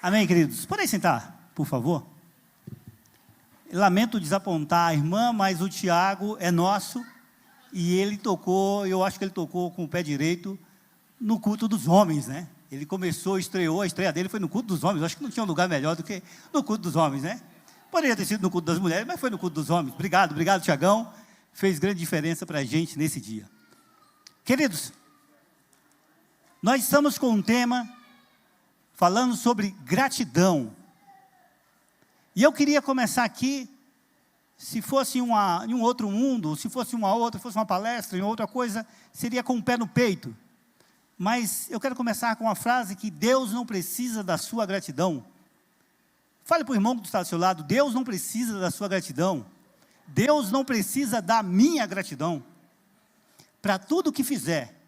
Amém, queridos? Podem sentar, por favor? Lamento desapontar a irmã, mas o Tiago é nosso e ele tocou, eu acho que ele tocou com o pé direito no culto dos homens, né? Ele começou, estreou, a estreia dele foi no culto dos homens. Eu acho que não tinha um lugar melhor do que no culto dos homens, né? Poderia ter sido no culto das mulheres, mas foi no culto dos homens. Obrigado, Tiagão. Fez grande diferença para a gente nesse dia. Queridos, nós estamos com um tema falando sobre gratidão. E eu queria começar aqui, se fosse em um outro mundo, se fosse uma palestra, em outra coisa, seria com o pé no peito. Mas eu quero começar com uma frase que Deus não precisa da sua gratidão. Fale para o irmão que está ao seu lado, Deus não precisa da sua gratidão. Deus não precisa da minha gratidão. Para tudo que fizer,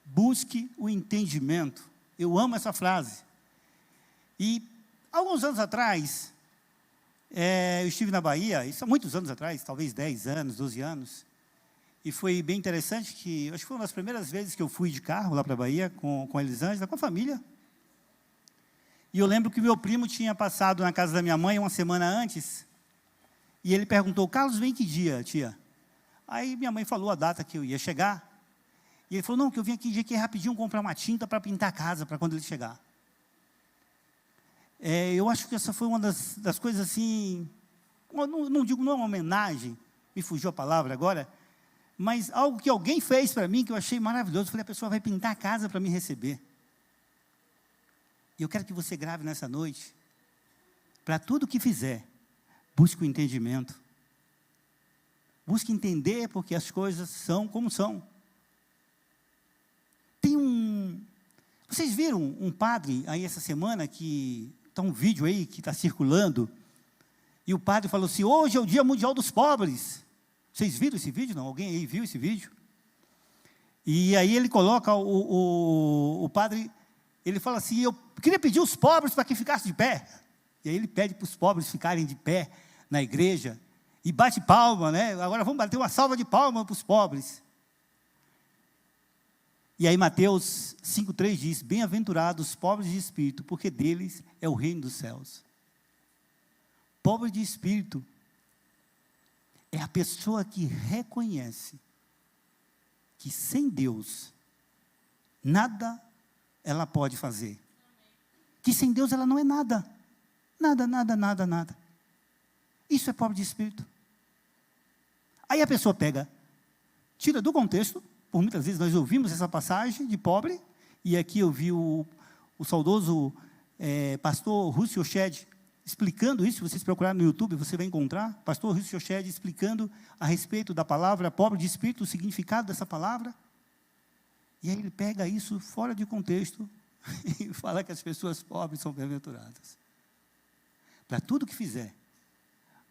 busque o entendimento. Eu amo essa frase. E, alguns anos atrás, eu estive na Bahia, isso há muitos anos atrás, talvez 10 anos, 12 anos, e foi bem interessante que, acho que foi uma das primeiras vezes que eu fui de carro lá para a Bahia, com a Elisângela, com a família. E eu lembro que meu primo tinha passado na casa da minha mãe uma semana antes, e ele perguntou, Carlos, vem que dia, tia? Aí minha mãe falou a data que eu ia chegar, e ele falou, não, que eu vim aqui rapidinho comprar uma tinta para pintar a casa, para quando ele chegar. Eu acho que essa foi uma das coisas assim, não é uma homenagem, me fugiu a palavra agora, mas algo que alguém fez para mim, que eu achei maravilhoso. Eu falei, a pessoa vai pintar a casa para me receber. E eu quero que você grave nessa noite, para tudo que fizer, busque o entendimento. Busque entender porque as coisas são como são. Vocês viram um padre aí essa semana que está um vídeo aí que está circulando, e o padre falou assim, hoje é o Dia Mundial dos Pobres. Vocês viram esse vídeo? Não? Alguém aí viu esse vídeo? E aí ele coloca, o padre, ele fala assim, eu queria pedir os pobres para que ficassem de pé. E aí ele pede para os pobres ficarem de pé na igreja, e bate palma, né? Agora vamos bater uma salva de palmas para os pobres. E aí Mateus 5,3 diz, bem-aventurados os pobres de espírito, porque deles é o reino dos céus. Pobre de espírito é a pessoa que reconhece que sem Deus, nada ela pode fazer. Que sem Deus ela não é nada. Nada. Isso é pobre de espírito. Aí a pessoa pega, tira do contexto. Por muitas vezes nós ouvimos essa passagem de pobre, e aqui eu vi o saudoso pastor Russell Shedd explicando isso. Se vocês procurarem no YouTube, você vai encontrar, pastor Russell Shedd explicando a respeito da palavra pobre de espírito, o significado dessa palavra, e aí ele pega isso fora de contexto, e fala que as pessoas pobres são bem-aventuradas. Para tudo que fizer,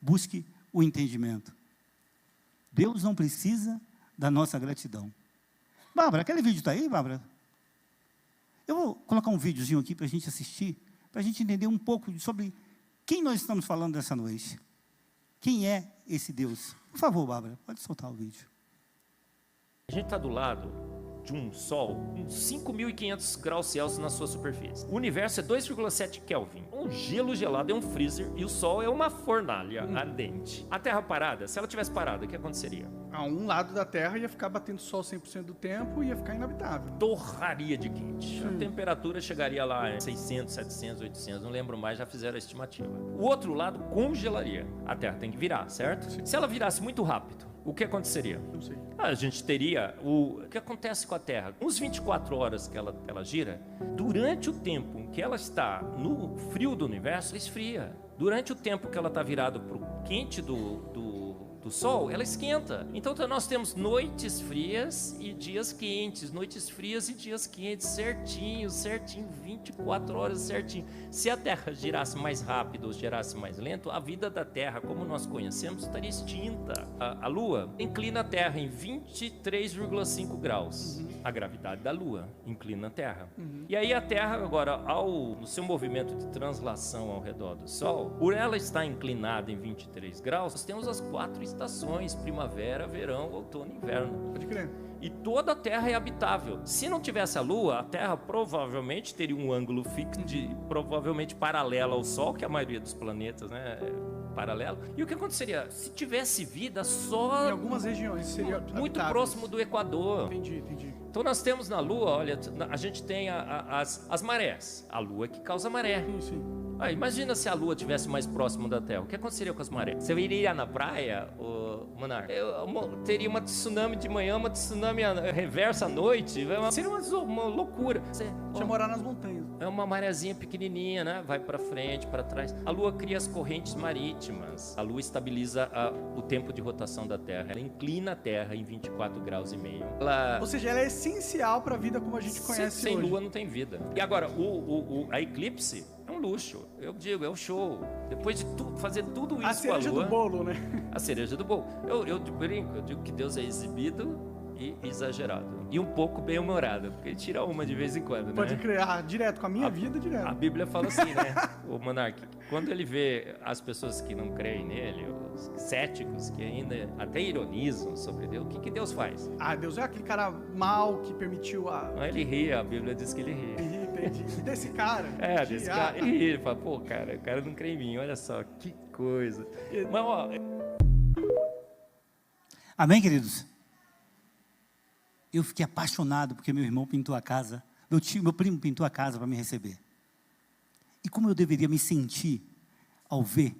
busque o entendimento. Deus não precisa da nossa gratidão. Bárbara, aquele vídeo está aí, Bárbara? Eu vou colocar um videozinho aqui para a gente assistir, para a gente entender um pouco sobre quem nós estamos falando dessa noite. Quem é esse Deus? Por favor, Bárbara, pode soltar o vídeo. A gente está do lado de um Sol com 5.500 graus Celsius na sua superfície. O universo é 2,7 Kelvin. Um gelo gelado é um freezer e o Sol é uma fornalha ardente. A Terra parada, se ela tivesse parada, o que aconteceria? A um lado da Terra ia ficar batendo sol 100% do tempo e ia ficar inabitável. Torraria de quente. A temperatura chegaria lá em 600, 700, 800, não lembro mais, já fizeram a estimativa. O outro lado congelaria. A Terra tem que virar, certo? Sim. Se ela virasse muito rápido, o que aconteceria? Não sei. A gente teria o que acontece com a Terra. Uns 24 horas que ela gira, durante o tempo em que ela está no frio do universo, ela esfria. Durante o tempo que ela está virada para o quente do Sol, ela esquenta. Então nós temos noites frias e dias quentes, noites frias e dias quentes, certinho, 24 horas certinho. Se a Terra girasse mais rápido ou girasse mais lento, a vida da Terra, como nós conhecemos, estaria extinta. A Lua inclina a Terra em 23,5 graus. A gravidade da Lua inclina a Terra. E aí a Terra, agora, no seu movimento de translação ao redor do Sol, por ela estar inclinada em 23 graus, nós temos as 4 estações, primavera, verão, outono e inverno. Pode crer. E toda a Terra é habitável. Se não tivesse a Lua, a Terra provavelmente teria um ângulo fixo, provavelmente paralelo ao Sol, que a maioria dos planetas, né, é paralelo. E o que aconteceria? Se tivesse vida só Em algumas regiões seria muito habitáveis. próximo do Equador. Entendi. Então nós temos na Lua, olha, a gente tem as marés. A Lua é que causa maré. Sim. Imagina se a Lua estivesse mais próximo da Terra. O que aconteceria com as marés? Você iria na praia, Monarca? Teria uma tsunami de manhã, uma tsunami reversa à noite. Seria uma loucura. Tinha morar nas montanhas. É uma marezinha pequenininha, né? Vai para frente, para trás. A Lua cria as correntes marítimas. A Lua estabiliza o tempo de rotação da Terra. Ela inclina a Terra em 24 graus e meio. Ou seja, ela é essencial para a vida como a gente conhece sem hoje. Lua não tem vida. E agora, a eclipse é um luxo. Eu digo, é um show. Depois de fazer tudo isso A cereja com a Lua, do bolo, né? a cereja do bolo. Eu brinco, eu digo que Deus é exibido e exagerado. E um pouco bem-humorado, porque ele tira uma de vez em quando, né? Pode criar direto, com a minha vida direto. A Bíblia fala assim, né? O Monark, quando ele vê as pessoas que não creem nele, os céticos que ainda até ironizam sobre Deus, o que Deus faz? Deus é aquele cara mau que permitiu Ele ri, a Bíblia diz que ele ri. Entendi. E desse cara? Desse cara. Ele ri, ele fala, pô, cara, o cara não crê em mim, olha só, que coisa. Mas, ó... Amém, queridos? Eu fiquei apaixonado porque meu irmão pintou a casa, meu primo pintou a casa para me receber. E como eu deveria me sentir ao ver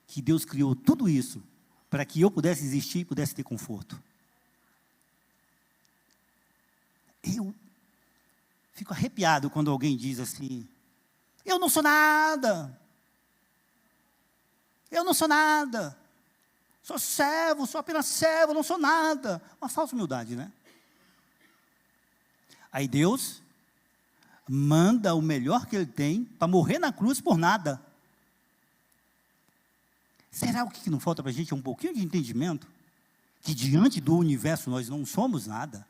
que Deus criou tudo isso para que eu pudesse existir e pudesse ter conforto. Eu fico arrepiado quando alguém diz assim, eu não sou nada, sou servo, sou apenas servo, não sou nada. Uma falsa humildade, né? Aí Deus manda o melhor que Ele tem para morrer na cruz por nada. Será o que não falta para a gente? É um pouquinho de entendimento que diante do universo nós não somos nada,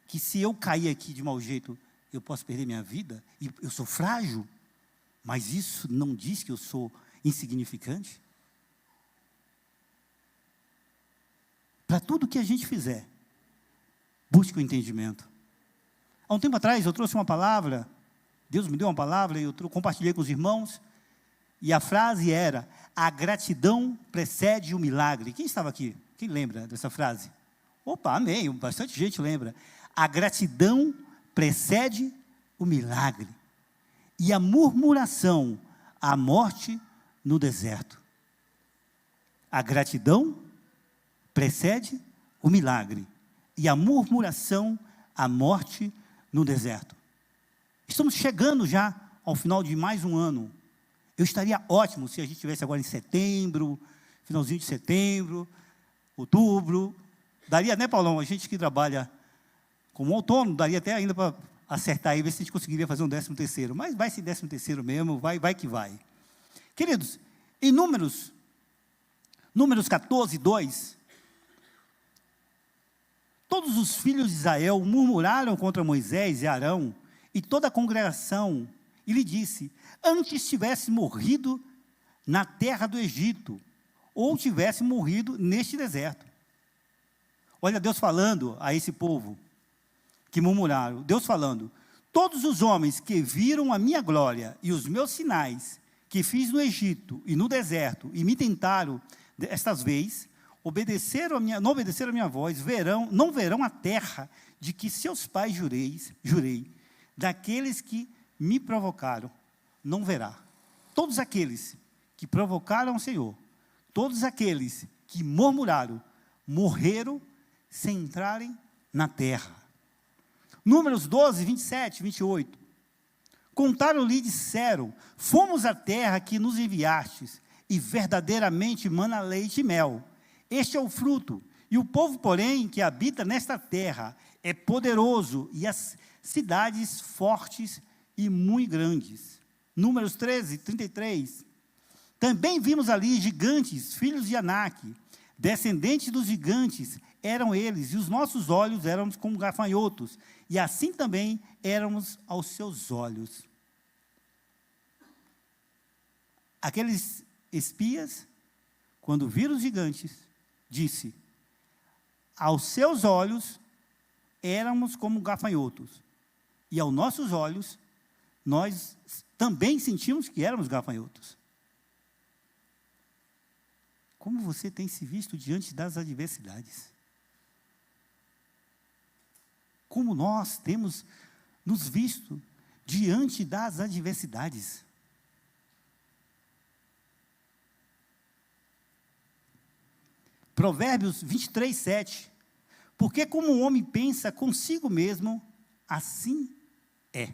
que se eu cair aqui de mau jeito, eu posso perder minha vida, e eu sou frágil, mas isso não diz que eu sou insignificante? Para tudo que a gente fizer, busque o entendimento. Há um tempo atrás eu trouxe uma palavra, Deus me deu uma palavra, e eu compartilhei com os irmãos, e a frase era, a gratidão precede o milagre. Quem estava aqui? Quem lembra dessa frase? Opa, amém, bastante gente lembra. A gratidão precede o milagre, e a murmuração, a morte no deserto. A gratidão precede o milagre, e a murmuração, a morte no deserto. Estamos chegando já ao final de mais um ano. Eu estaria ótimo se a gente estivesse agora em setembro, finalzinho de setembro, outubro. Daria, né, Paulão? A gente que trabalha como autônomo, daria até ainda para acertar aí, ver se a gente conseguiria fazer um 13º. Mas vai ser 13º mesmo, vai que vai. Queridos, em Números 14, 2, todos os filhos de Israel murmuraram contra Moisés e Arão e toda a congregação, e lhe disse, antes tivesse morrido na terra do Egito, ou tivesse morrido neste deserto. Olha Deus falando a esse povo que murmuraram, Deus falando, todos os homens que viram a minha glória e os meus sinais que fiz no Egito e no deserto, e me tentaram estas vezes, não obedeceram a minha voz, não verão a terra de que seus pais jurei, daqueles que me provocaram, não verá. Todos aqueles que provocaram o Senhor, todos aqueles que murmuraram, morreram sem entrarem na terra. Números 12, 27, 28. Contaram-lhe e disseram, fomos à terra que nos enviastes, e verdadeiramente mana leite e mel. Este é o fruto, e o povo, porém, que habita nesta terra, é poderoso, e as cidades fortes e muito grandes. Números 13, 33. Também vimos ali gigantes, filhos de Anak, descendentes dos gigantes, eram eles, e os nossos olhos éramos como gafanhotos, e assim também éramos aos seus olhos. Aqueles espias, quando viram os gigantes, disse: aos seus olhos éramos como gafanhotos, e aos nossos olhos nós também sentimos que éramos gafanhotos. Como você tem se visto diante das adversidades? Como nós temos nos visto diante das adversidades? Provérbios 23, 7. Porque como o homem pensa consigo mesmo, assim é.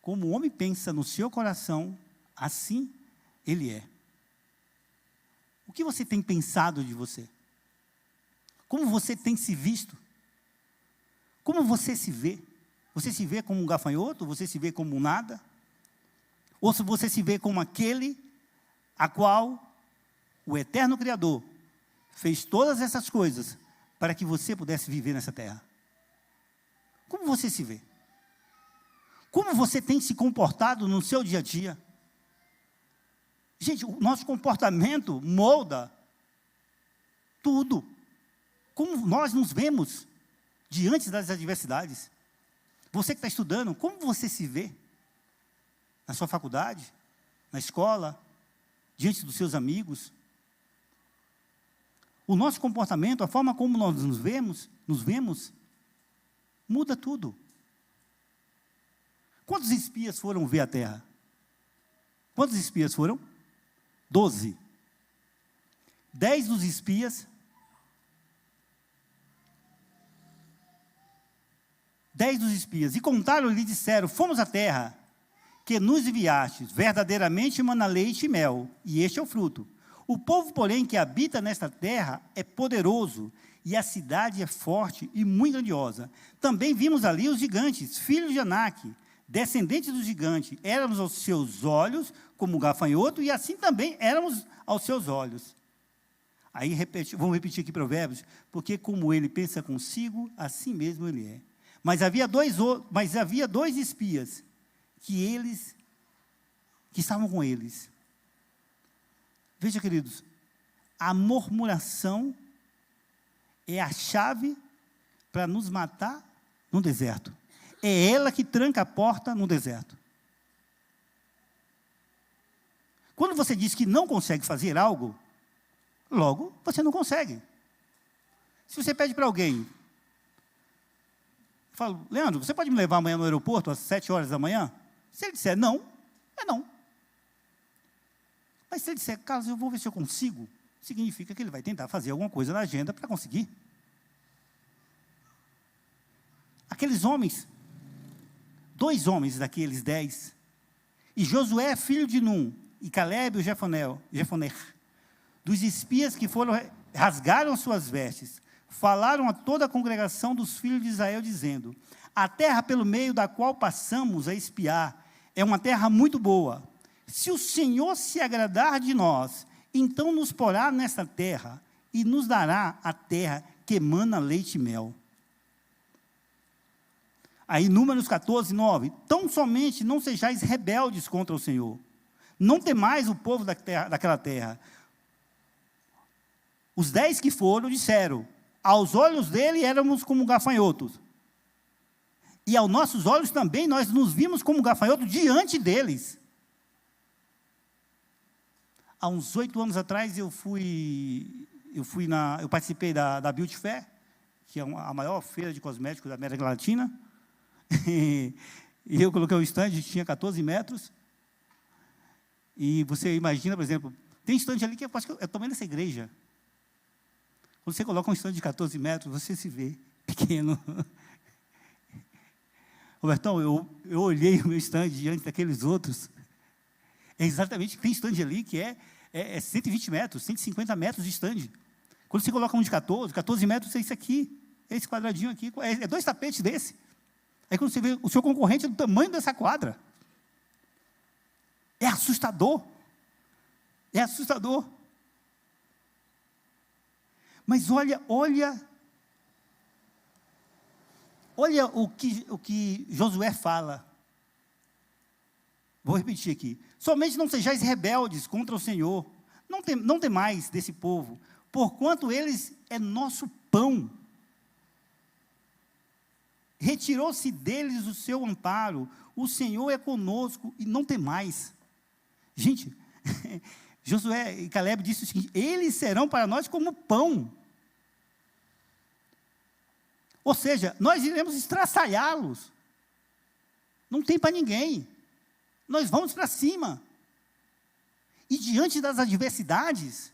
Como o homem pensa no seu coração, assim ele é. O que você tem pensado de você? Como você tem se visto? Como você se vê? Você se vê como um gafanhoto? Você se vê como um nada? Ou se você se vê como aquele a qual o eterno Criador fez todas essas coisas para que você pudesse viver nessa terra? Como você se vê? Como você tem se comportado no seu dia a dia? Gente, o nosso comportamento molda tudo. Como nós nos vemos diante das adversidades. Você que está estudando, como você se vê? Na sua faculdade, na escola, diante dos seus amigos? O nosso comportamento, a forma como nós nos vemos, muda tudo. Quantos espias foram ver a terra? Quantos espias foram? 12. 10 dos espias, 10 dos espias, e contaram e lhe disseram: fomos à terra, que nos enviastes, verdadeiramente mana leite e mel, e este é o fruto. O povo, porém, que habita nesta terra é poderoso, e a cidade é forte e muito grandiosa. Também vimos ali os gigantes, filhos de Anak, descendentes do gigante. Éramos aos seus olhos como gafanhoto, e assim também éramos aos seus olhos. Aí, vamos repetir aqui Provérbios: porque como ele pensa consigo, assim mesmo ele é. Mas havia dois espias, que estavam com eles. Veja, queridos, a murmuração é a chave para nos matar no deserto. É ela que tranca a porta no deserto. Quando você diz que não consegue fazer algo, logo você não consegue. Se você pede para alguém, eu falo: Leandro, você pode me levar amanhã no aeroporto às 7 horas da manhã? Se ele disser não, é não. Mas se ele disser: Carlos, eu vou ver se eu consigo, significa que ele vai tentar fazer alguma coisa na agenda para conseguir. Aqueles homens, 2 homens daqueles 10, e Josué, filho de Num, e Calebe, o Jefoné, dos espias que foram, rasgaram suas vestes, falaram a toda a congregação dos filhos de Israel, dizendo: a terra pelo meio da qual passamos a espiar é uma terra muito boa. Se o Senhor se agradar de nós, então nos porá nesta terra e nos dará a terra que emana leite e mel. Aí, Números 14, 9. Tão somente não sejais rebeldes contra o Senhor. Não temais o povo daquela terra. Os 10 que foram disseram: aos olhos dele éramos como gafanhotos. E aos nossos olhos também nós nos vimos como gafanhotos diante deles. Há uns 8 anos atrás eu participei da Beauty Fair, que é a maior feira de cosméticos da América Latina. E eu coloquei um stand, tinha 14 metros. E você imagina, por exemplo, tem stand ali que é o tamanho dessa igreja. Quando você coloca um stand de 14 metros, você se vê pequeno. Robertão, eu olhei o meu stand diante daqueles outros. É exatamente, tem stand ali que é 120 metros, 150 metros de stand. Quando você coloca um de 14 metros, é isso aqui, é esse quadradinho aqui, é 2 tapetes desse. Aí quando você vê o seu concorrente é do tamanho dessa quadra. É assustador. É assustador. Mas olha o que Josué fala. Vou repetir aqui. Somente não sejais rebeldes contra o Senhor. Não temais desse povo, porquanto eles é nosso pão. Retirou-se deles o seu amparo, o Senhor é conosco, e não temais. Gente, Josué e Caleb disse o seguinte: eles serão para nós como pão. Ou seja, nós iremos estraçalhá-los. Não tem para ninguém. Nós vamos para cima. E diante das adversidades,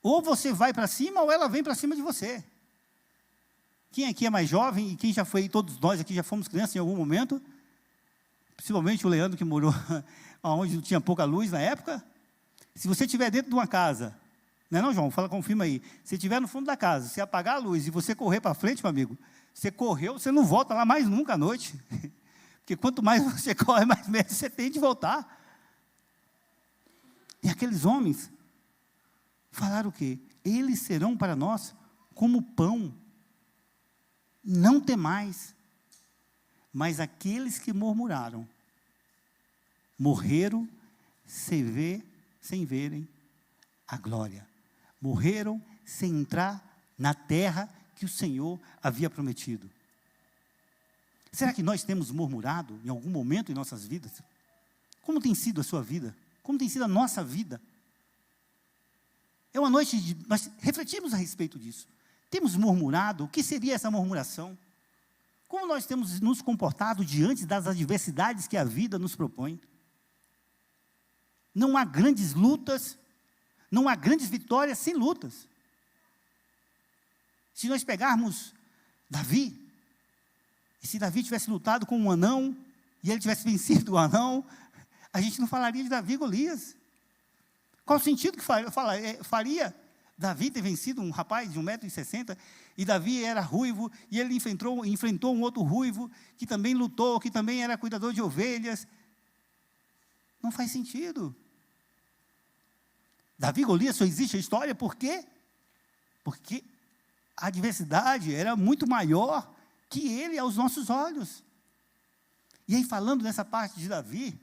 ou você vai para cima, ou ela vem para cima de você. Quem aqui é mais jovem, e quem já foi, todos nós aqui já fomos crianças em algum momento, principalmente o Leandro, que morou onde tinha pouca luz na época. Se você estiver dentro de uma casa, não é não, João? Fala, confirma aí. Se estiver no fundo da casa, se apagar a luz e você correr para frente, meu amigo, você correu, você não volta lá mais nunca à noite. Porque quanto mais você corre, mais medo você tem de voltar. E aqueles homens falaram o quê? Eles serão para nós como pão. Não temais. Mas aqueles que murmuraram, morreram sem verem a glória. Morreram sem entrar na terra que o Senhor havia prometido. Será que nós temos murmurado em algum momento em nossas vidas? Como tem sido a sua vida? Como tem sido a nossa vida? É uma noite de nós refletimos a respeito disso. Temos murmurado? O que seria essa murmuração? Como nós temos nos comportado diante das adversidades que a vida nos propõe? Não há grandes lutas, não há grandes vitórias sem lutas. Se nós pegarmos Davi, e se Davi tivesse lutado com um anão, e ele tivesse vencido o anão, a gente não falaria de Davi e Golias. Qual o sentido que faria Davi ter vencido um rapaz de 1,60 m, e Davi era ruivo, e ele enfrentou um outro ruivo, que também lutou, que também era cuidador de ovelhas? Não faz sentido. Davi e Golias só existe a história, por quê? Porque a adversidade era muito maior que ele aos nossos olhos. E aí, falando nessa parte de Davi,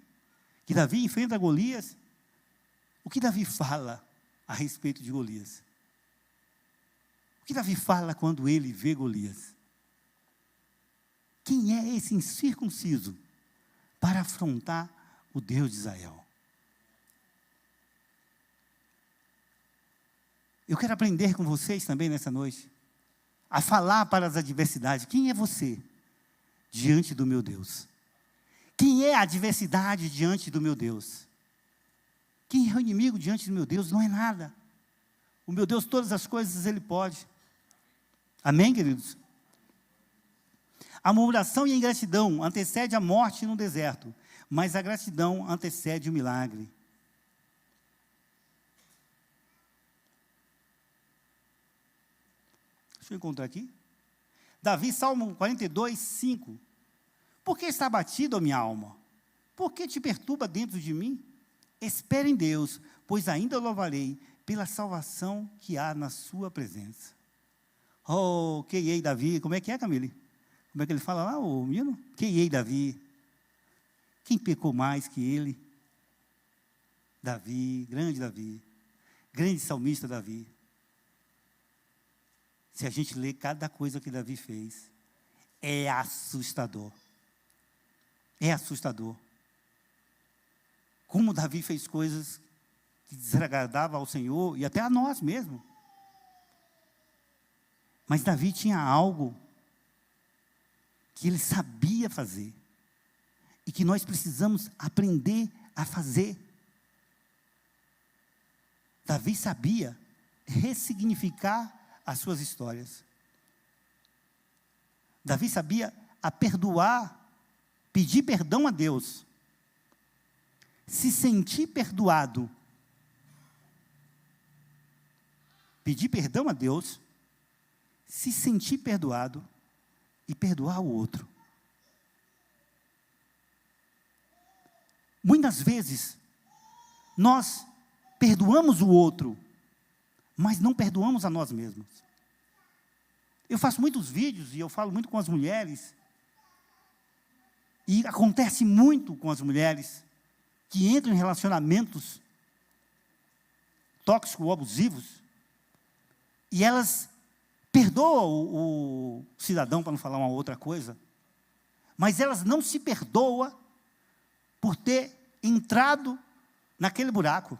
que Davi enfrenta Golias, o que Davi fala a respeito de Golias? O que Davi fala quando ele vê Golias? Quem é esse incircunciso para afrontar o Deus de Israel? Eu quero aprender com vocês também nessa noite, a falar para as adversidades. Quem é você diante do meu Deus? Quem é a adversidade diante do meu Deus? Quem é o inimigo diante do meu Deus? Não é nada. O meu Deus, todas as coisas Ele pode. Amém, queridos? A murmuração e a ingratidão antecede a morte no deserto, mas a gratidão antecede o milagre. Deixa eu encontrar aqui. Davi, Salmo 42, 5. Por que está abatido a minha alma? Por que te perturba dentro de mim? Espere em Deus, pois ainda louvarei pela salvação que há na sua presença. Oh, queiei Davi. Como é que é, Camille? Como é que ele fala lá, o menino? Queiei Davi. Quem pecou mais que ele? Davi, grande salmista Davi. Se a gente ler cada coisa que Davi fez, é assustador. É assustador. Como Davi fez coisas que desagradavam ao Senhor e até a nós mesmos. Mas Davi tinha algo que ele sabia fazer e que nós precisamos aprender a fazer. Davi sabia ressignificar as suas histórias. Davi sabia a perdoar, pedir perdão a Deus, se sentir perdoado, pedir perdão a Deus, se sentir perdoado e perdoar o outro. Muitas vezes, nós perdoamos o outro, mas não perdoamos a nós mesmos. Eu faço muitos vídeos e eu falo muito com as mulheres, e acontece muito com as mulheres que entram em relacionamentos tóxicos ou abusivos, e elas perdoam o cidadão, para não falar uma outra coisa, mas elas não se perdoam por ter entrado naquele buraco,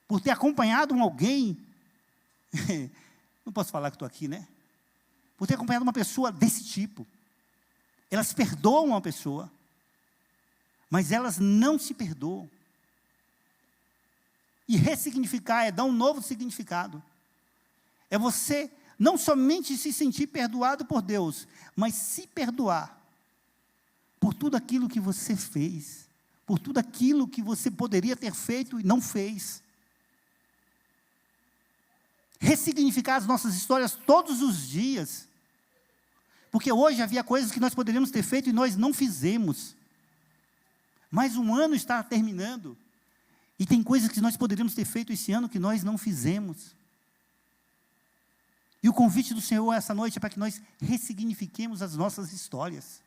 por ter acompanhado alguém, não posso falar que estou aqui, né? Por ter acompanhado uma pessoa desse tipo. Elas perdoam uma pessoa, mas elas não se perdoam. E ressignificar é dar um novo significado. É você não somente se sentir perdoado por Deus, mas se perdoar por tudo aquilo que você fez, por tudo aquilo que você poderia ter feito e não fez. Ressignificar as nossas histórias todos os dias. Porque hoje havia coisas que nós poderíamos ter feito e nós não fizemos. Mas um ano está terminando. E tem coisas que nós poderíamos ter feito esse ano que nós não fizemos. E o convite do Senhor essa noite é para que nós ressignifiquemos as nossas histórias.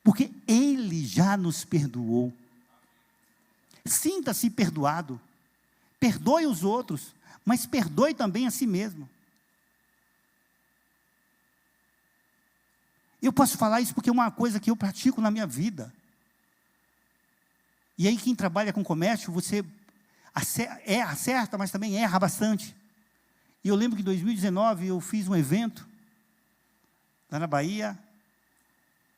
Porque Ele já nos perdoou. Sinta-se perdoado. Perdoe os outros, mas perdoe também a si mesmo. Eu posso falar isso porque é uma coisa que eu pratico na minha vida. E aí quem trabalha com comércio, você acerta, mas também erra bastante. E eu lembro que em 2019 eu fiz um evento lá na Bahia.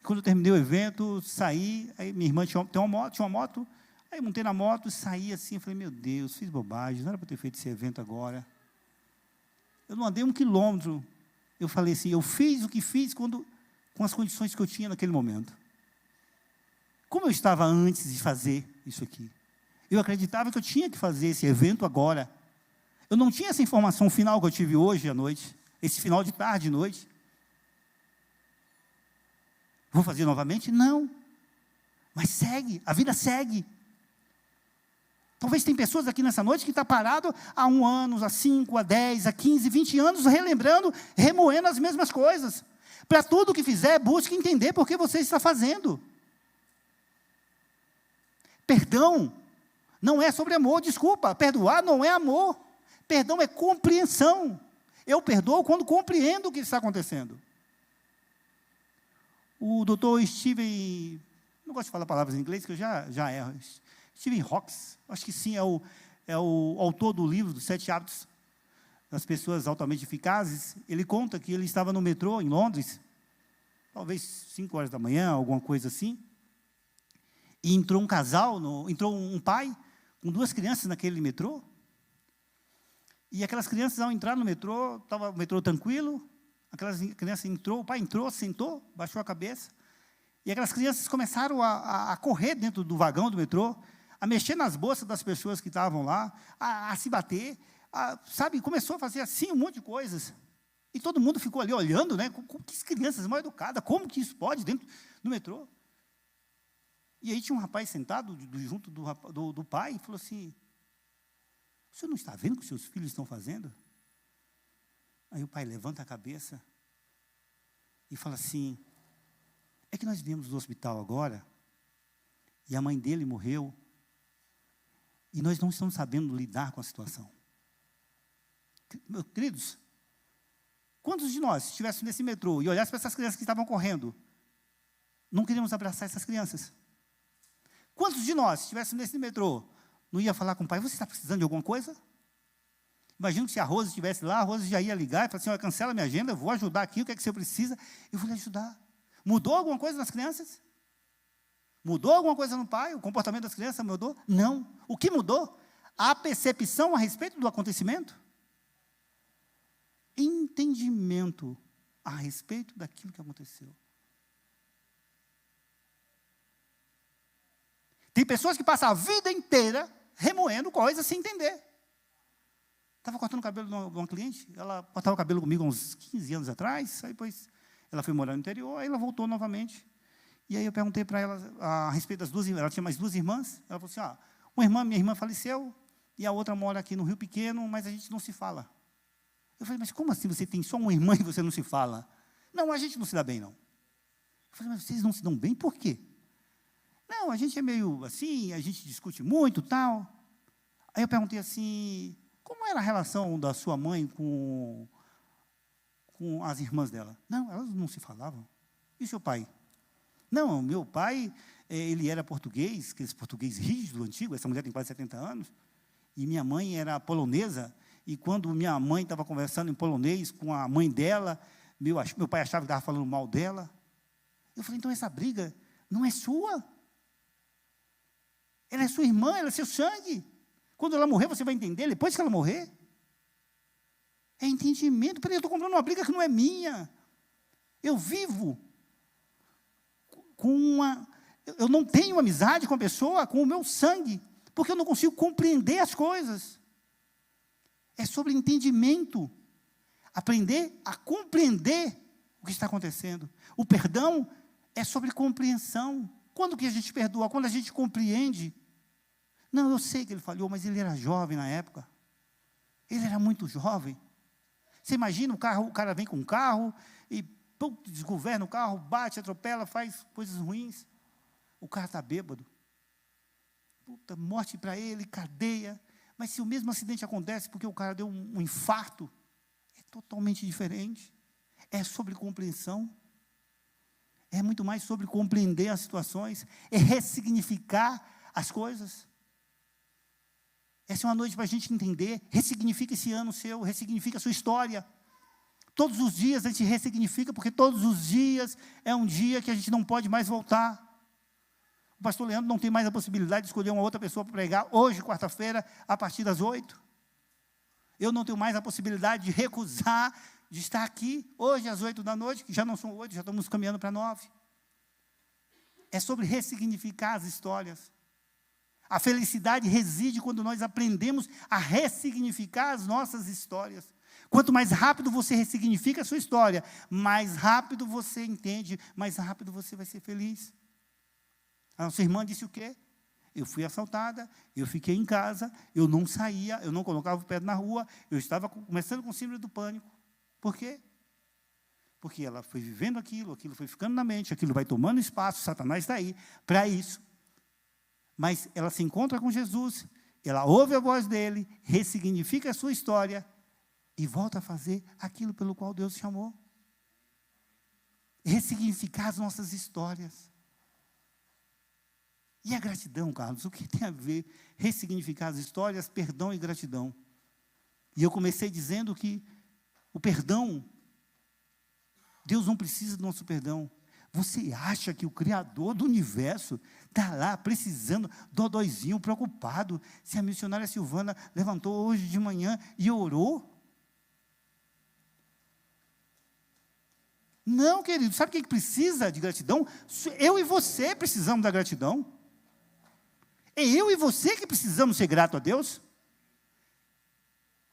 Quando eu terminei o evento, saí, aí minha irmã tinha uma moto, aí eu montei na moto, saí assim, eu falei, meu Deus, fiz bobagem, não era para ter feito esse evento agora. Eu não andei 1 quilômetro. Eu falei assim, eu fiz o que fiz com as condições que eu tinha naquele momento. Como eu estava antes de fazer isso aqui? Eu acreditava que eu tinha que fazer esse evento agora. Eu não tinha essa informação final que eu tive hoje à noite, esse final de tarde e noite. Vou fazer novamente? Não. Mas segue, a vida segue. Talvez tem pessoas aqui nessa noite que estão paradas há 1 ano, há 5, há 10, há 15, 20 anos, relembrando, remoendo as mesmas coisas. Para tudo que fizer, busque entender por que você está fazendo. Perdão não é sobre amor, desculpa, perdoar não é amor. Perdão é compreensão. Eu perdoo quando compreendo o que está acontecendo. O doutor Stephen, não gosto de falar palavras em inglês, que eu já erro. Stephen Hawking, acho que sim, é o autor do livro dos 7 hábitos das pessoas altamente eficazes. Ele conta que ele estava no metrô em Londres, talvez 5 horas da manhã, alguma coisa assim, e entrou um casal, entrou um pai com 2 crianças naquele metrô, e aquelas crianças, ao entrar no metrô, estava o metrô tranquilo, aquelas crianças o pai entrou, sentou, baixou a cabeça, e aquelas crianças começaram a correr dentro do vagão do metrô, a mexer nas bolsas das pessoas que estavam lá, a se bater, sabe, começou a fazer assim um monte de coisas. E todo mundo ficou ali olhando, né? Que crianças mal educadas, como que isso pode dentro do metrô? E aí tinha um rapaz sentado junto do pai e falou assim, o senhor não está vendo o que os seus filhos estão fazendo? Aí o pai levanta a cabeça e fala assim, é que nós viemos do hospital agora, e a mãe dele morreu, e nós não estamos sabendo lidar com a situação. Meus queridos, quantos de nós, se estivéssemos nesse metrô e olhássemos para essas crianças que estavam correndo, não queríamos abraçar essas crianças? Quantos de nós, se estivéssemos nesse metrô, não ia falar com o pai, você está precisando de alguma coisa? Imagino que se a Rose estivesse lá, a Rose já ia ligar e falar assim, cancela minha agenda, eu vou ajudar aqui, o que é que você precisa? Eu vou lhe ajudar. Mudou alguma coisa nas crianças? Mudou alguma coisa no pai? O comportamento das crianças mudou? Não. O que mudou? A percepção a respeito do acontecimento? Entendimento a respeito daquilo que aconteceu. Tem pessoas que passam a vida inteira remoendo coisas sem entender. Estava cortando o cabelo de uma cliente, ela cortava o cabelo comigo há uns 15 anos atrás, aí depois ela foi morar no interior, aí ela voltou novamente. E aí eu perguntei para ela a respeito das 2 irmãs, ela tinha mais 2 irmãs, ela falou assim, minha irmã faleceu, e a outra mora aqui no Rio Pequeno, mas a gente não se fala. Eu falei, mas como assim você tem só uma irmã e você não se fala? Não, a gente não se dá bem, não. Eu falei, mas vocês não se dão bem por quê? Não, a gente é meio assim, a gente discute muito, tal. Aí eu perguntei assim, como era a relação da sua mãe com as irmãs dela? Não, elas não se falavam. E seu pai? Não, meu pai, ele era português, aquele português rígido, antigo, essa mulher tem quase 70 anos, e minha mãe era polonesa, e quando minha mãe estava conversando em polonês com a mãe dela, meu pai achava que estava falando mal dela. Eu falei, então essa briga não é sua? Ela é sua irmã, ela é seu sangue. Quando ela morrer, você vai entender, depois que ela morrer. É entendimento. Peraí, eu estou comprando uma briga que não é minha. Eu vivo eu não tenho amizade com a pessoa, com o meu sangue, porque eu não consigo compreender as coisas. É sobre entendimento. Aprender a compreender o que está acontecendo. O perdão é sobre compreensão. Quando que a gente perdoa? Quando a gente compreende. Não, eu sei que ele falhou, mas ele era jovem na época. Ele era muito jovem. Você imagina, o cara vem com um carro e desgoverna o carro, bate, atropela, faz coisas ruins. O cara está bêbado. Puta, morte para ele, cadeia. Mas se o mesmo acidente acontece porque o cara deu um infarto, é totalmente diferente. É sobre compreensão. É muito mais sobre compreender as situações. É ressignificar as coisas. Essa é uma noite para a gente entender. Ressignifica esse ano seu, ressignifica a sua história. Todos os dias a gente ressignifica, porque todos os dias é um dia que a gente não pode mais voltar. O pastor Leandro não tem mais a possibilidade de escolher uma outra pessoa para pregar hoje, quarta-feira, a partir das 8. Eu não tenho mais a possibilidade de recusar de estar aqui hoje às 8 da noite, que já não são 8, já estamos caminhando para 9. É sobre ressignificar as histórias. A felicidade reside quando nós aprendemos a ressignificar as nossas histórias. Quanto mais rápido você ressignifica a sua história, mais rápido você entende, mais rápido você vai ser feliz. A nossa irmã disse o quê? Eu fui assaltada, eu fiquei em casa, eu não saía, eu não colocava o pé na rua, eu estava começando com síndrome do pânico. Por quê? Porque ela foi vivendo aquilo foi ficando na mente, aquilo vai tomando espaço, Satanás está aí para isso. Mas ela se encontra com Jesus, ela ouve a voz dele, ressignifica a sua história e volta a fazer aquilo pelo qual Deus chamou. Ressignificar as nossas histórias. E a gratidão, Carlos, o que tem a ver ressignificar as histórias, perdão e gratidão? E eu comecei dizendo que o perdão, Deus não precisa do nosso perdão. Você acha que o Criador do universo está lá precisando, dodóizinho, preocupado, se a missionária Silvana levantou hoje de manhã e orou? Não, querido, sabe quem precisa de gratidão? Eu e você precisamos da gratidão. É eu e você que precisamos ser grato a Deus.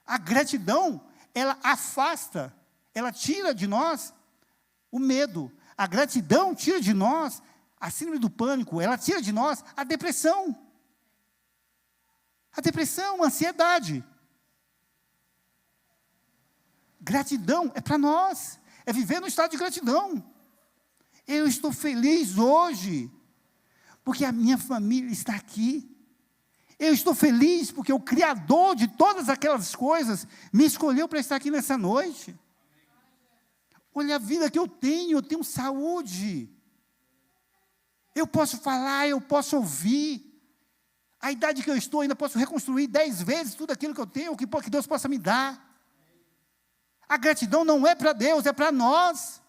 A gratidão, ela afasta, ela tira de nós o medo. A gratidão tira de nós a síndrome do pânico, ela tira de nós a depressão. A depressão, a ansiedade. Gratidão é para nós, é viver no estado de gratidão. Eu estou feliz hoje, porque a minha família está aqui. Eu estou feliz porque o Criador de todas aquelas coisas me escolheu para estar aqui nessa noite. Olha a vida que eu tenho saúde. Eu posso falar, eu posso ouvir. A idade que eu estou, ainda posso reconstruir 10 vezes tudo aquilo que eu tenho, que Deus possa me dar. A gratidão não é para Deus, é para nós.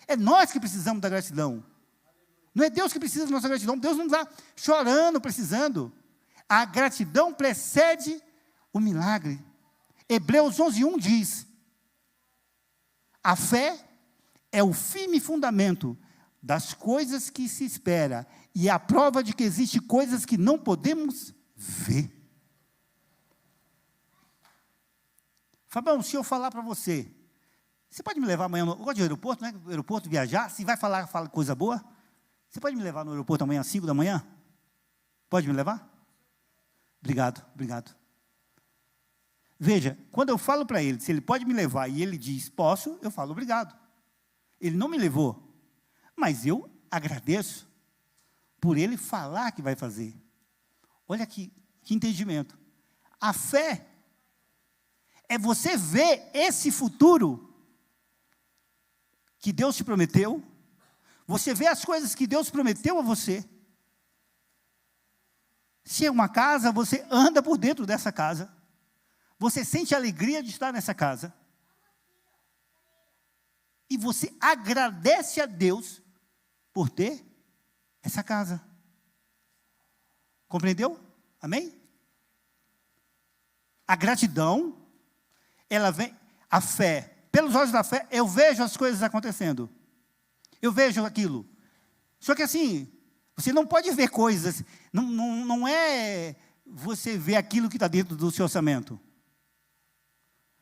É nós que precisamos da gratidão. Não é Deus que precisa da nossa gratidão. Deus não está chorando, precisando. A gratidão precede o milagre. Hebreus 11:1 diz: a fé é o firme fundamento das coisas que se espera e a prova de que existem coisas que não podemos ver. Fabião, se eu falar para você, você pode me levar amanhã, eu gosto de aeroporto, né? Aeroporto, viajar, se vai falar coisa boa, você pode me levar no aeroporto amanhã às 5 da manhã? Pode me levar? Obrigado, obrigado. Veja, quando eu falo para ele, se ele pode me levar e ele diz, posso, eu falo obrigado. Ele não me levou, mas eu agradeço por ele falar que vai fazer. Olha que entendimento. A fé é você ver esse futuro que Deus te prometeu, você vê as coisas que Deus prometeu a você. Se é uma casa, você anda por dentro dessa casa. Você sente a alegria de estar nessa casa. E você agradece a Deus por ter essa casa. Compreendeu? Amém? A gratidão, ela vem, a fé, pelos olhos da fé, eu vejo as coisas acontecendo. Eu vejo aquilo. Só que assim, você não pode ver coisas, não é você ver aquilo que está dentro do seu orçamento.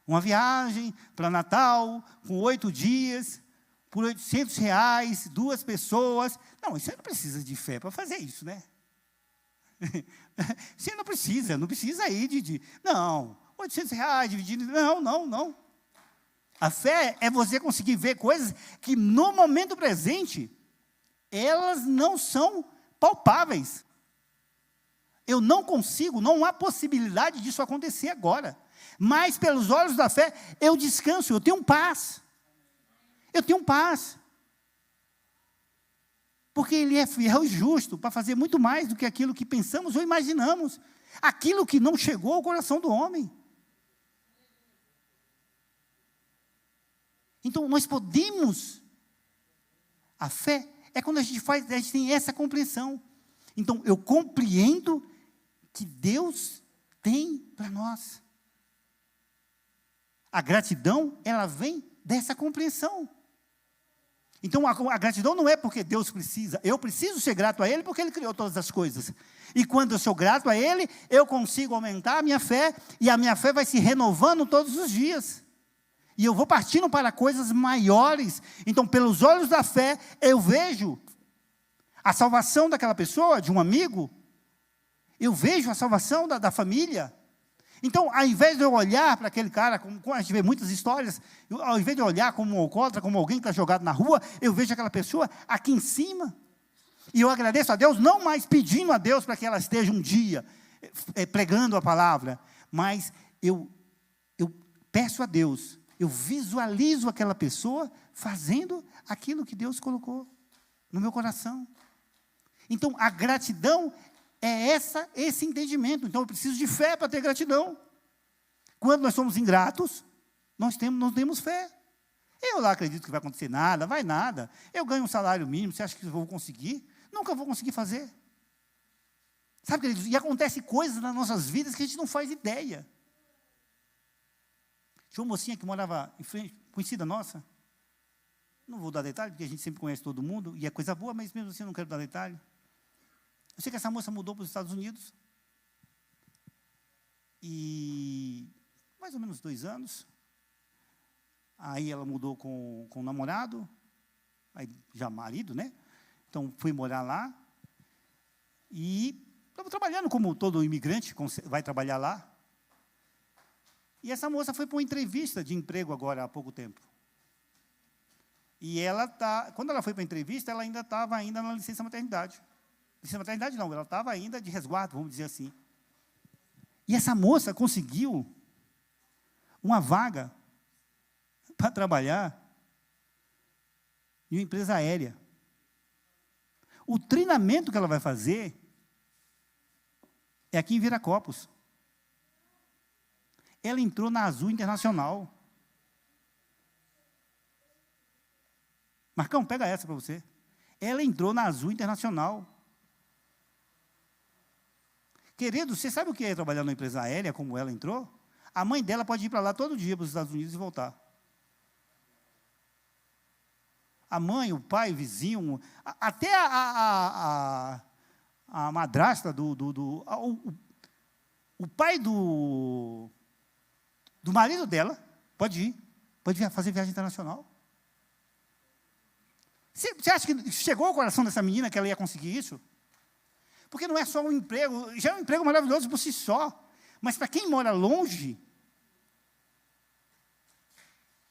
Uma viagem para Natal, com 8 dias, por R$800, 2 pessoas. Não, você não precisa de fé para fazer isso, né? Você não precisa ir não, R$800 dividindo, não. A fé é você conseguir ver coisas que no momento presente, elas não são palpáveis. Eu não consigo, não há possibilidade disso acontecer agora. Mas pelos olhos da fé, eu descanso, eu tenho paz. Eu tenho paz. Porque Ele é fiel e justo para fazer muito mais do que aquilo que pensamos ou imaginamos. Aquilo que não chegou ao coração do homem. Então, nós podemos. A fé é quando a gente tem essa compreensão. Então, eu compreendo que Deus tem para nós. A gratidão, ela vem dessa compreensão. Então, a gratidão não é porque Deus precisa. Eu preciso ser grato a Ele porque Ele criou todas as coisas. E quando eu sou grato a Ele, eu consigo aumentar a minha fé, e a minha fé vai se renovando todos os dias. E eu vou partindo para coisas maiores. Então, pelos olhos da fé, eu vejo a salvação daquela pessoa, de um amigo. Eu vejo a salvação da família. Então, ao invés de eu olhar para aquele cara, como a gente vê muitas histórias, ao invés de eu olhar como um alcoólatra, como alguém que está jogado na rua, eu vejo aquela pessoa aqui em cima. E eu agradeço a Deus, não mais pedindo a Deus para que ela esteja um dia pregando a palavra, mas eu peço a Deus, eu visualizo aquela pessoa fazendo aquilo que Deus colocou no meu coração. Então, a gratidão é esse entendimento. Então, eu preciso de fé para ter gratidão. Quando nós somos ingratos, nós não temos fé. Eu lá acredito que vai acontecer nada, vai nada. Eu ganho um salário mínimo, você acha que eu vou conseguir? Nunca vou conseguir fazer. Sabe, queridos, e acontece coisas nas nossas vidas que a gente não faz ideia. Tinha uma mocinha que morava em frente, conhecida nossa. Não vou dar detalhe, porque a gente sempre conhece todo mundo, e é coisa boa, mas mesmo assim eu não quero dar detalhe. Eu sei que essa moça mudou para os Estados Unidos, e mais ou menos 2 anos, aí ela mudou com o namorado, aí já marido, né? Então, fui morar lá, e estava trabalhando como todo imigrante vai trabalhar lá. E essa moça foi para uma entrevista de emprego agora, há pouco tempo. E quando ela foi para a entrevista, ela ainda estava na licença maternidade. Licença maternidade não, ela estava ainda de resguardo, vamos dizer assim. E essa moça conseguiu uma vaga para trabalhar em uma empresa aérea. O treinamento que ela vai fazer é aqui em Viracopos. Ela entrou na Azul Internacional. Marcão, pega essa para você. Ela entrou na Azul Internacional. Querido, você sabe o que é trabalhar numa empresa aérea, como ela entrou? A mãe dela pode ir para lá todo dia, para os Estados Unidos, e voltar. A mãe, o pai, o vizinho, até a madrasta o pai do marido dela pode fazer viagem internacional. Você acha que chegou ao coração dessa menina que ela ia conseguir isso? Porque não é só um emprego, já é um emprego maravilhoso por si só, mas para quem mora longe,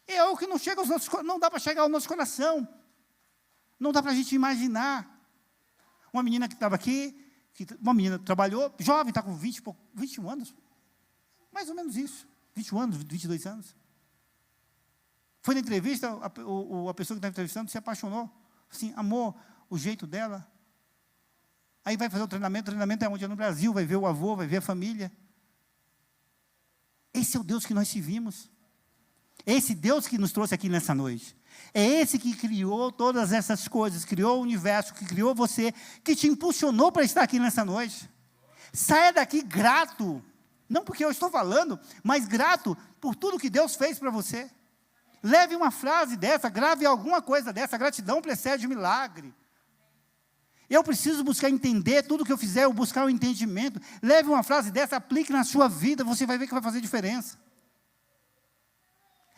é algo que não chega aos nossos, não dá para chegar ao nosso coração, não dá para a gente imaginar. Uma menina que estava aqui, uma menina que trabalhou, jovem, está com 21 anos, Mais ou menos isso. 21 anos, 22 anos. Foi na entrevista, a pessoa que estava entrevistando se apaixonou. Assim, amou o jeito dela. Aí vai fazer o treinamento é onde? É no Brasil, vai ver o avô, vai ver a família. Esse é o Deus que nós servimos. Esse Deus que nos trouxe aqui nessa noite. É esse que criou todas essas coisas, criou o universo, que criou você, que te impulsionou para estar aqui nessa noite. Saia daqui grato, não porque eu estou falando, mas grato por tudo que Deus fez para você. Leve uma frase dessa, grave alguma coisa dessa, gratidão precede o milagre. Eu preciso buscar entender tudo que eu fizer, eu buscar o entendimento. Leve uma frase dessa, aplique na sua vida, você vai ver que vai fazer diferença.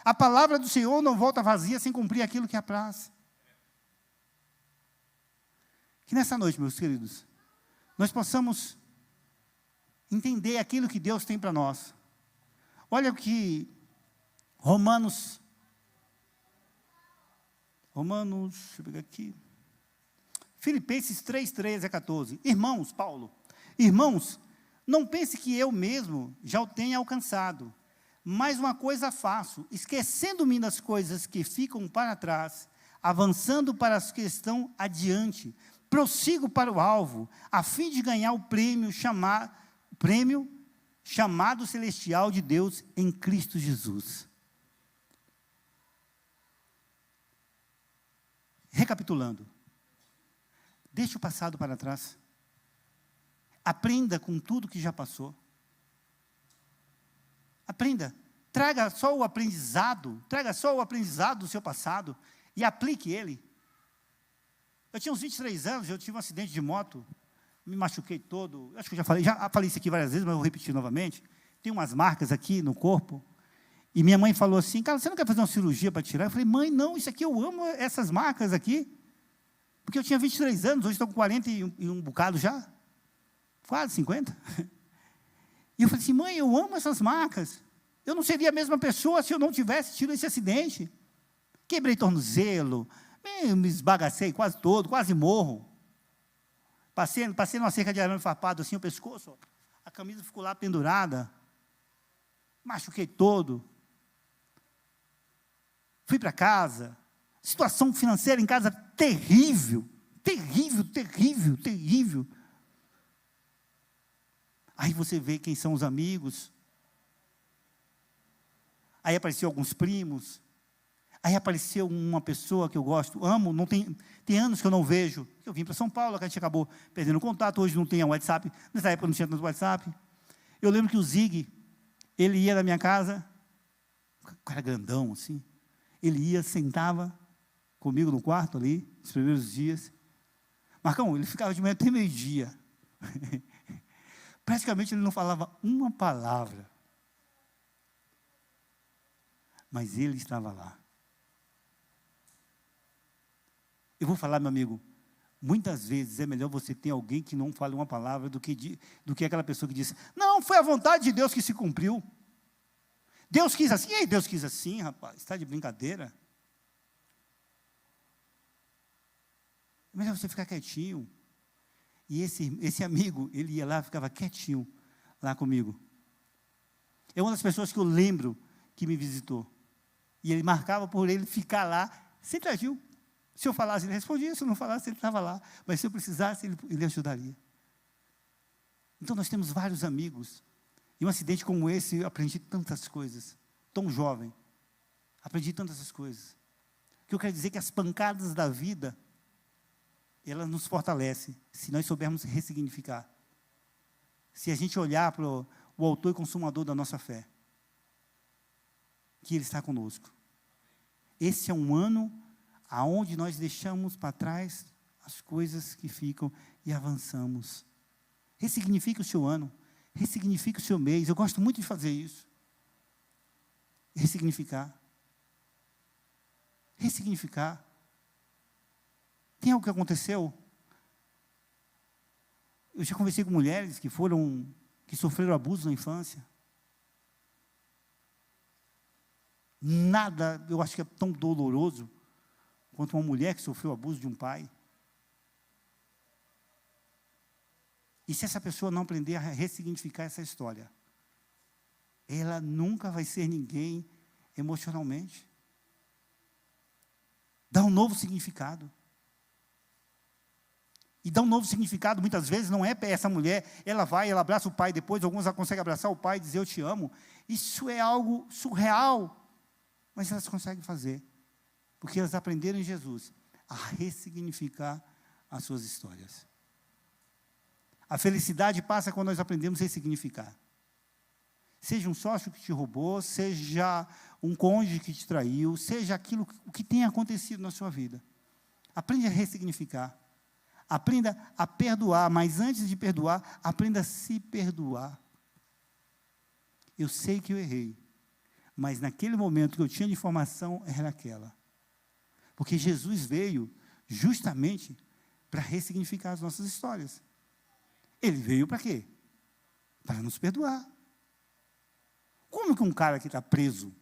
A palavra do Senhor não volta vazia sem cumprir aquilo que apraz. Que nessa noite, meus queridos, nós possamos entender aquilo que Deus tem para nós. Olha o que Romanos, deixa eu pegar aqui, Filipenses 3, 13 a 14. Irmãos, Paulo, irmãos, não pense que eu mesmo já o tenha alcançado, mas uma coisa faço, esquecendo-me das coisas que ficam para trás, avançando para as que estão adiante, prossigo para o alvo, a fim de ganhar o prêmio chamado celestial de Deus em Cristo Jesus. Recapitulando, deixe o passado para trás, aprenda com tudo que já passou, aprenda, traga só o aprendizado do seu passado e aplique ele. Eu tinha uns 23 anos, eu tive um acidente de moto, me machuquei todo, acho que eu já falei isso aqui várias vezes, mas eu vou repetir novamente, tem umas marcas aqui no corpo, e minha mãe falou assim, cara, você não quer fazer uma cirurgia para tirar? Eu falei, mãe, não, isso aqui eu amo essas marcas aqui, porque eu tinha 23 anos, hoje estou com 40 e um bocado já, quase 50. E eu falei assim, mãe, eu amo essas marcas, eu não seria a mesma pessoa se eu não tivesse tido esse acidente. Quebrei tornozelo, me esbagacei quase todo, quase morro. Passei numa cerca de arame farpado assim, o pescoço, ó, a camisa ficou lá pendurada, machuquei todo. Fui para casa, situação financeira em casa terrível, terrível, terrível, terrível. Aí você vê quem são os amigos. Aí apareceu alguns primos. Aí apareceu uma pessoa que eu gosto, amo, não tem anos que eu não vejo. Eu vim para São Paulo, a gente acabou perdendo contato, hoje não tem WhatsApp, nessa época não tinha tanto WhatsApp. Eu lembro que o Zig, ele ia na minha casa, um cara grandão assim, ele ia, sentava comigo no quarto ali, nos primeiros dias. Marcão, ele ficava de manhã até meio-dia. Praticamente ele não falava uma palavra. Mas ele estava lá. Eu vou falar, meu amigo, muitas vezes é melhor você ter alguém que não fale uma palavra do que aquela pessoa que diz, não, foi a vontade de Deus que se cumpriu. Deus quis assim, ei, Deus quis assim, rapaz, está de brincadeira. É melhor você ficar quietinho. E esse amigo, ele ia lá, ficava quietinho lá comigo. É uma das pessoas que eu lembro que me visitou. E ele marcava por ele ficar lá, sentadinho. Se eu falasse, ele respondia, se eu não falasse, ele estava lá. Mas se eu precisasse, ele ajudaria. Então, nós temos vários amigos. E um acidente como esse, eu aprendi tantas coisas. Tão jovem. Aprendi tantas essas coisas. O que eu quero dizer é que as pancadas da vida, elas nos fortalecem, se nós soubermos ressignificar. Se a gente olhar para o autor e consumador da nossa fé, que Ele está conosco. Esse é um ano aonde nós deixamos para trás as coisas que ficam e avançamos. Ressignifique o seu ano, ressignifique o seu mês. Eu gosto muito de fazer isso. Ressignificar. Ressignificar. Tem algo que aconteceu? Eu já conversei com mulheres que sofreram abuso na infância. Nada, eu acho que é tão doloroso quanto uma mulher que sofreu abuso de um pai. E se essa pessoa não aprender a ressignificar essa história, ela nunca vai ser ninguém emocionalmente. Dá um novo significado. E dá um novo significado, muitas vezes, não é para essa mulher, ela vai, ela abraça o pai depois, alguns já conseguem abraçar o pai e dizer, eu te amo. Isso é algo surreal, mas elas conseguem fazer, porque elas aprenderam em Jesus a ressignificar as suas histórias. A felicidade passa quando nós aprendemos a ressignificar. Seja um sócio que te roubou, seja um cônjuge que te traiu, seja aquilo o que tenha acontecido na sua vida. Aprenda a ressignificar. Aprenda a perdoar, mas antes de perdoar, aprenda a se perdoar. Eu sei que eu errei, mas naquele momento que eu tinha de informação era aquela. Porque Jesus veio justamente para ressignificar as nossas histórias. Ele veio para quê? Para nos perdoar. Como que um cara que está preso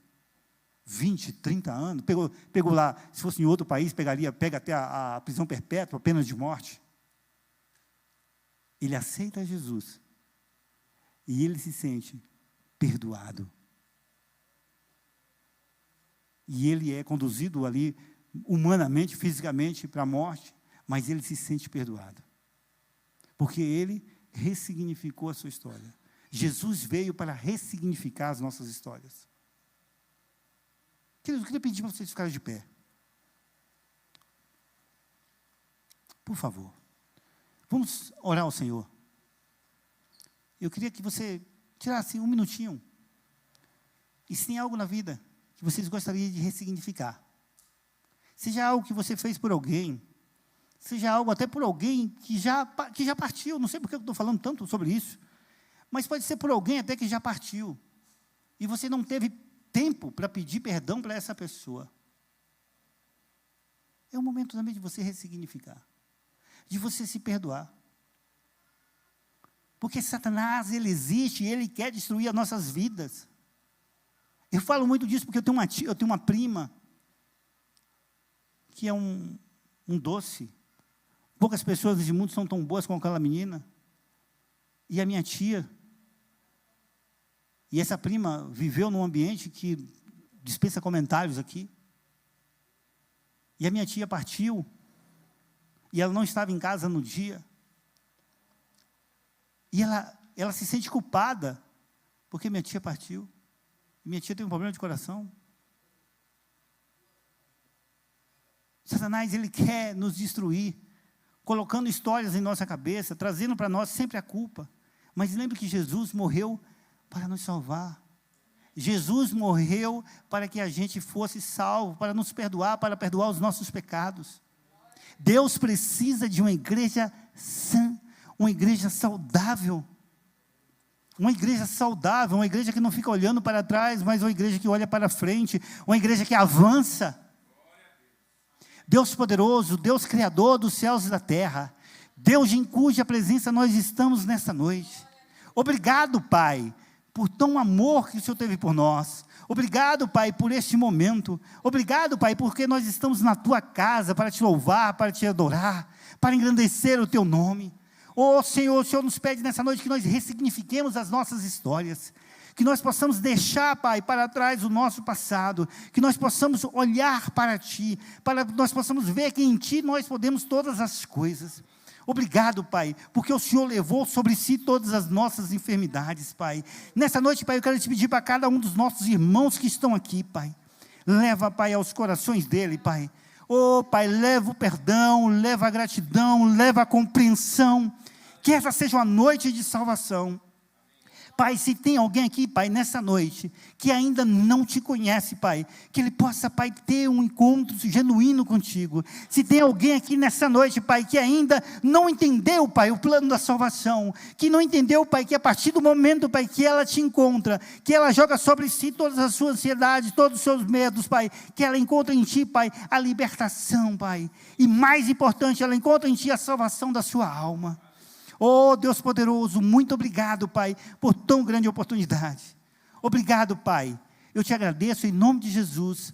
20, 30 anos, pegou lá, se fosse em outro país, pega até a prisão perpétua, pena de morte. Ele aceita Jesus. E ele se sente perdoado. E ele é conduzido ali, humanamente, fisicamente, para a morte, mas ele se sente perdoado. Porque ele ressignificou a sua história. Jesus veio para ressignificar as nossas histórias. Queridos, eu queria pedir para vocês ficarem de pé. Por favor. Vamos orar ao Senhor. Eu queria que você tirasse um minutinho. E se tem algo na vida que vocês gostariam de ressignificar. Seja algo que você fez por alguém. Seja algo até por alguém que já partiu. Não sei porque eu estou falando tanto sobre isso. Mas pode ser por alguém até que já partiu. E você não teve tempo para pedir perdão para essa pessoa. É o momento também de você ressignificar. De você se perdoar. Porque Satanás, ele existe e ele quer destruir as nossas vidas. Eu falo muito disso porque eu tenho uma prima que é um doce. Poucas pessoas nesse mundo são tão boas como aquela menina. E a minha tia. E essa prima viveu num ambiente que dispensa comentários aqui. E a minha tia partiu. E ela não estava em casa no dia. E ela se sente culpada, porque minha tia partiu. Minha tia tem um problema de coração. Satanás, ele quer nos destruir, colocando histórias em nossa cabeça, trazendo para nós sempre a culpa. Mas lembre que Jesus morreu para nos salvar. Jesus morreu para que a gente fosse salvo, para nos perdoar, para perdoar os nossos pecados. Deus precisa de uma igreja sã, uma igreja saudável. Uma igreja saudável, uma igreja que não fica olhando para trás, mas uma igreja que olha para frente, uma igreja que avança. Deus poderoso, Deus criador dos céus e da terra, Deus em cuja presença nós estamos nesta noite. Obrigado, Pai, por tão amor que o Senhor teve por nós. Obrigado, Pai, por este momento. Obrigado, Pai, porque nós estamos na Tua casa para Te louvar, para Te adorar, para engrandecer o Teu nome. Senhor, o Senhor nos pede nessa noite que nós ressignifiquemos as nossas histórias, que nós possamos deixar, Pai, para trás o nosso passado, que nós possamos olhar para Ti, para que nós possamos ver que em Ti nós podemos todas as coisas. Obrigado, Pai, porque o Senhor levou sobre si todas as nossas enfermidades, Pai. Nessa noite, Pai, eu quero Te pedir para cada um dos nossos irmãos que estão aqui, Pai. Leva, Pai, aos corações dele, Pai. Pai, leva o perdão, leva a gratidão, leva a compreensão. Que essa seja uma noite de salvação. Pai, se tem alguém aqui, Pai, nessa noite, que ainda não Te conhece, Pai, que ele possa, Pai, ter um encontro genuíno contigo. Se tem alguém aqui nessa noite, Pai, que ainda não entendeu, Pai, o plano da salvação, que não entendeu, Pai, que a partir do momento, Pai, que ela Te encontra, que ela joga sobre si todas as suas ansiedades, todos os seus medos, Pai, que ela encontra em Ti, Pai, a libertação, Pai, e mais importante, ela encontra em Ti a salvação da sua alma. Deus poderoso, muito obrigado, Pai, por tão grande oportunidade. Obrigado, Pai. Eu Te agradeço em nome de Jesus.